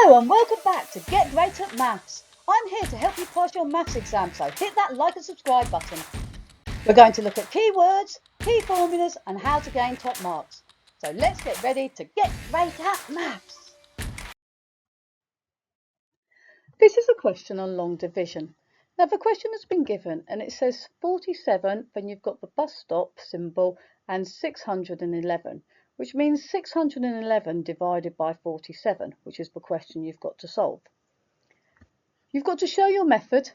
Hello and welcome back to Get Great at Maths. I'm here to help you pass your maths exam, so hit that like and subscribe button. We're going to look at keywords, key formulas and how to gain top marks. So let's get ready to get great at maths. This is a question on long division. Now the question has been given and it says 47, then you've got the bus stop symbol and 611. Which means 611 divided by 47, which is the question you've got to solve. You've got to show your method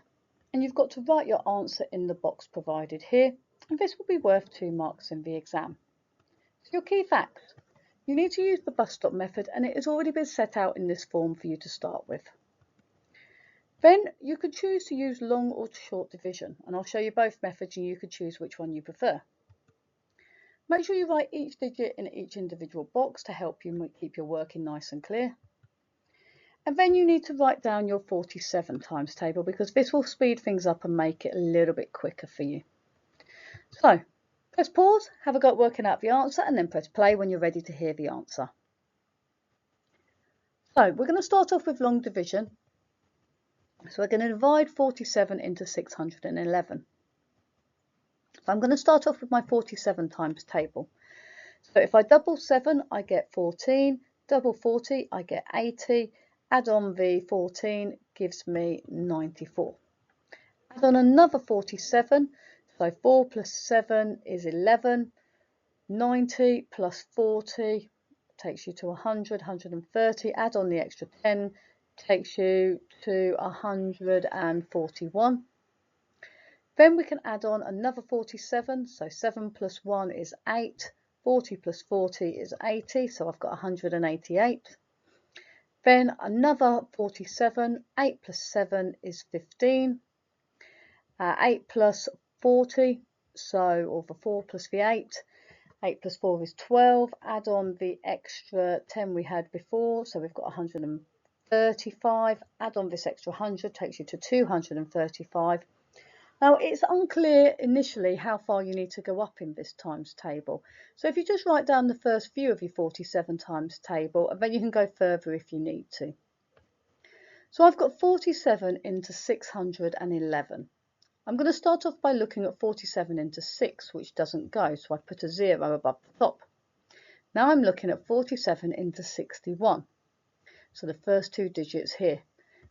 and you've got to write your answer in the box provided here, and this will be worth 2 marks in the exam. So your key facts. You need to use the bus stop method and it has already been set out in this form for you to start with. Then you can choose to use long or short division, and I'll show you both methods and you can choose which one you prefer. Make sure you write each digit in each individual box to help you keep your working nice and clear. And then you need to write down your 47 times table because this will speed things up and make it a little bit quicker for you. So press pause, have a go at working out the answer, and then press play when you're ready to hear the answer. So we're going to start off with long division. So we're going to divide 47 into 611. So I'm going to start off with my 47 times table. So if I double 7, I get 14, double 40, I get 80, add on the 14 gives me 94. Add on another 47, so 4 plus 7 is 11, 90 plus 40 takes you to 100, 130, add on the extra 10 takes you to 141. Then we can add on another 47, so 7 plus 1 is 8, 40 plus 40 is 80, so I've got 188. Then another 47, 8 plus 7 is 15, 8 plus 40, or the 4 plus the 8 plus 4 is 12, add on the extra 10 we had before, so we've got 135, add on this extra 100 takes you to 235. Now it's unclear initially how far you need to go up in this times table, so if you just write down the first few of your 47 times table and then you can go further if you need to. So I've got 47 into 611. I'm going to start off by looking at 47 into 6, which doesn't go, so I put a 0 above the top. Now I'm looking at 47 into 61, so the first 2 digits here.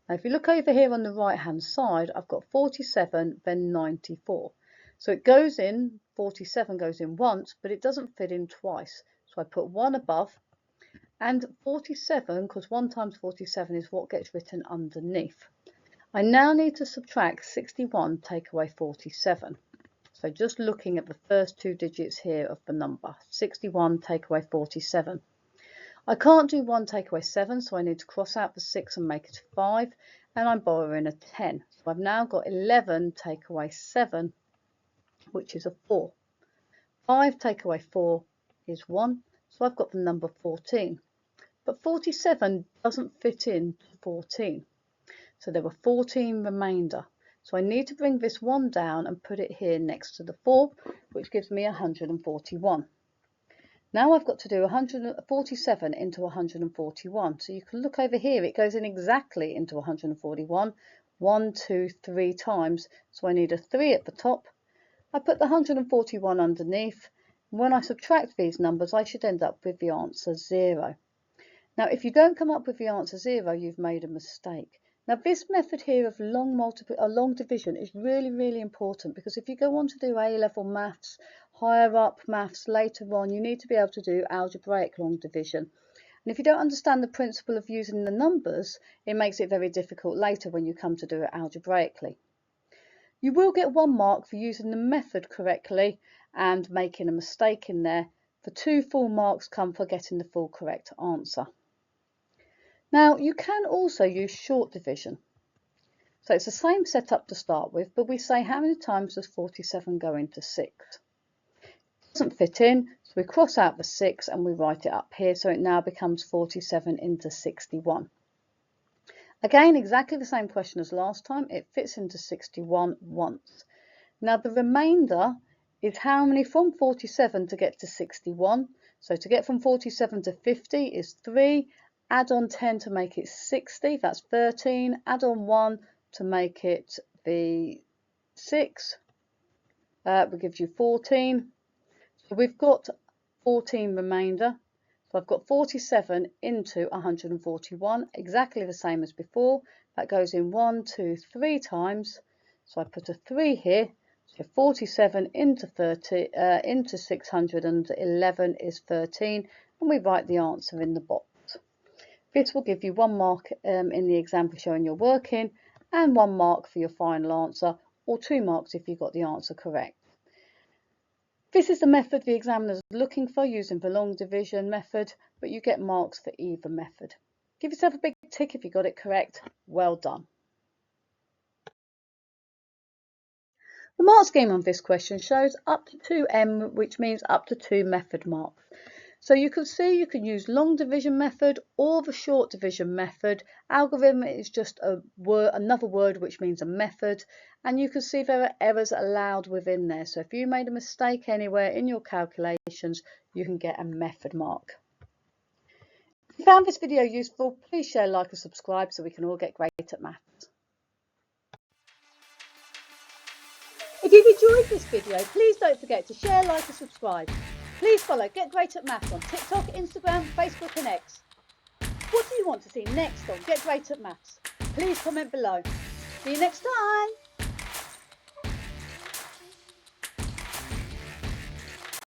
Now if you look over here on the right hand side, I've got 47 then 94. So it goes in, 47 goes in once, but it doesn't fit in twice. So I put 1 above, and 47, because 1 times 47 is what gets written underneath. I now need to subtract 61 take away 47. So just looking at the first 2 digits here of the number, 61 take away 47. I can't do 1 take away 7, so I need to cross out the 6 and make it 5, and I'm borrowing a 10. So I've now got 11 take away 7, which is a 4. 5 take away 4 is 1, so I've got the number 14. But 47 doesn't fit into 14, so there were 14 remainder. So I need to bring this 1 down and put it here next to the 4, which gives me 141. Now I've got to do 147 into 141. So you can look over here, it goes in exactly into 141, 1, 2, 3 times. So I need a 3 at the top. I put the 141 underneath. When I subtract these numbers, I should end up with the answer 0. Now, if you don't come up with the answer 0, you've made a mistake. Now, this method here of long division is really, really important, because if you go on to do A-level maths, higher up maths later on, you need to be able to do algebraic long division. And if you don't understand the principle of using the numbers, it makes it very difficult later when you come to do it algebraically. You will get 1 mark for using the method correctly and making a mistake in there. The 2 full marks come for getting the full correct answer. Now you can also use short division. So it's the same setup to start with, but we say how many times does 47 go into 6? It doesn't fit in, so we cross out the 6 and we write it up here, so it now becomes 47 into 61. Again, exactly the same question as last time, it fits into 61 once. Now the remainder is how many from 47 to get to 61. So to get from 47 to 50 is 3, Add on 10 to make it 60, that's 13. Add on 1 to make it the 6, will give you 14. So we've got 14 remainder. So I've got 47 into 141, exactly the same as before. That goes in 1, 2, 3 times. So I put a 3 here. So 47 into 30 into 611 is 13, and we write the answer in the box. This will give you 1 mark in the exam for showing you're working, and 1 mark for your final answer, or 2 marks if you got the answer correct. This is the method the examiner is looking for using the long division method, but you get marks for either method. Give yourself a big tick if you got it correct. Well done. The mark scheme on this question shows up to 2m, which means up to 2 method marks. So you can see you can use long division method or the short division method. Algorithm is just another word which means a method, and you can see there are errors allowed within there. So if you made a mistake anywhere in your calculations, you can get a method mark. If you found this video useful, please share, like and subscribe so we can all get great at maths. If you've enjoyed this video, please don't forget to share, like and subscribe. Please follow Get Great at Maths on TikTok, Instagram, Facebook and X. What do you want to see next on Get Great at Maths? Please comment below. See you next time.